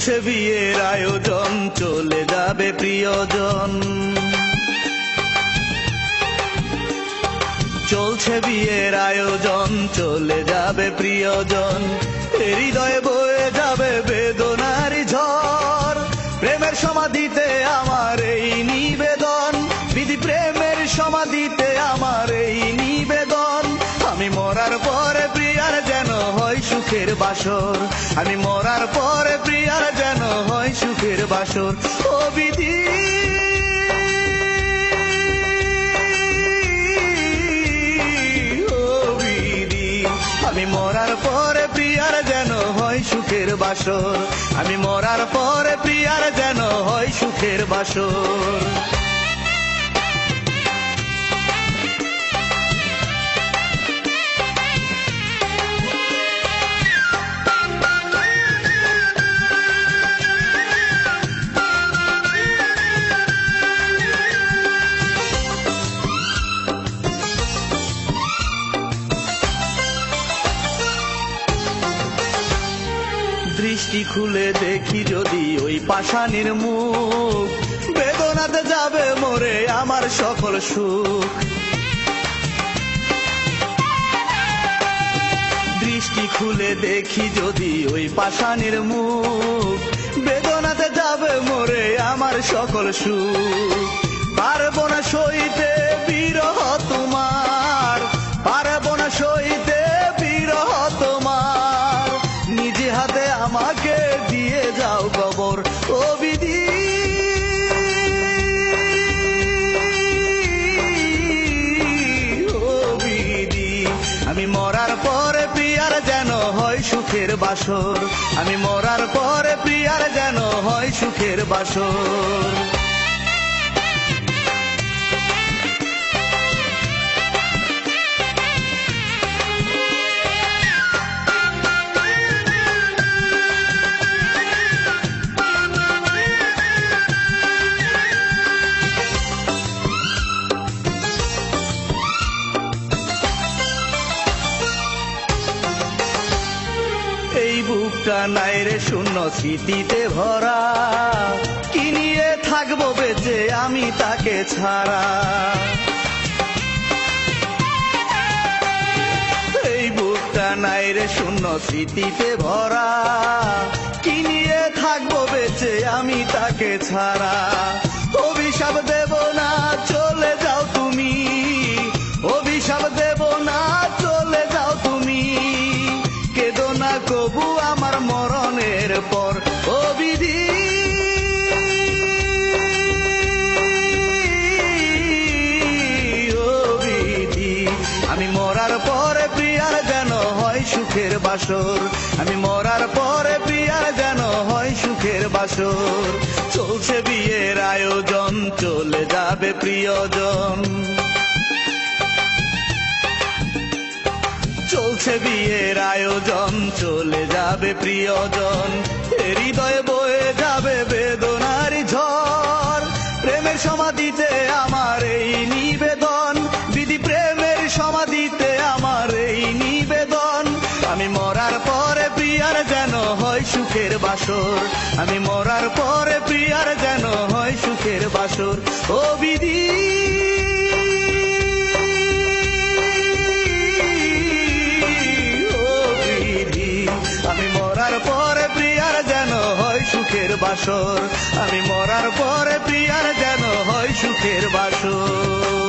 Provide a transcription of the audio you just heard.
চলছে বিয়ের আয়োজন, চলে যাবে প্রিয়জন। চলছে বিয়ের আয়োজন, চলে যাবে প্রিয়জন। হৃদয়ে বয়ে যাবে বেদনার ঝড়। প্রেমের সমাধিতে আমার এই নিবেদন, বিধি প্রেমের সমাধিতে আমার এই নিবেদন। আমি মরার পরে প্রিয়ার যেন হয় সুখের বাসর, আমি মরার পরে প্রিয়ার যেন হয় সুখের বাসর। ও বিধি আমি মরার পরে প্রিয়ার যেন হয় সুখের বাসর, আমি মরার পরে প্রিয়ার যেন হয় সুখের বাসর। দৃষ্টি খুলে দেখি যদি ওই পাষাণীর মুখ, বেদনাতে যাবে মরে আমার সকল সুখ। দৃষ্টি খুলে দেখি যদি ওই পাষাণীর মুখ, বেদনাতে যাবে মরে আমার সকল সুখ। পারবো না সইতে বিরহ তোমার, পারবো না সইতে বিরহ তোমার। নিজে হাতে আমাকে দিয়ে যাও কবর। ও বিধি ও বিধি আমি মরার পরে প্রিয়ার যেন হয় সুখের বাসর, আমি মরার পরে প্রিয়ার যেন হয় সুখের বাসর। এই বুকটা নাই রে শূন্য স্মৃতিতে ভরা, কি নিয়ে থাকবো বেঁচে আমি তাকে ছাড়া। এই বুকটা নাই রে শূন্য স্মৃতিতে ভরা, কি নিয়ে থাকবো বেঁচে আমি তাকে ছাড়া। অভিশাপ দেব না চলে যাও তুমি, অভিশাপ দেব না চলে যাও তুমি। কেঁদো না কবু আমার মরণের পর। ও বিধি ও বিধি আমি মরার পরে প্রিয়ার যেন হয় সুখের বাসর, আমি মরার পরে প্রিয়ার যেন হয় সুখের বাসর। চলছে বিয়ের আয়োজন, চলে যাবে প্রিয়জন। চলছে বিয়ের আয়োজন, চলে যাবে প্রিয়জন। হৃদয়ে বয়ে যাবে বেদনার ঝড়। প্রেমের সমাধিতে আমার এই নিবেদন, বিধি প্রেমের সমাধিতে আমার এই নিবেদন। আমি মরার পরে প্রিয়ার যেন হয় সুখের বাসর, আমি মরার পরে প্রিয়ার যেন হয় সুখের বাসর। ও বিধি আমি মরার পরে প্রিয়ার যেন হয় সুখের বাসর, আমি মরার পরে প্রিয়ার যেন হয় সুখের বাসর।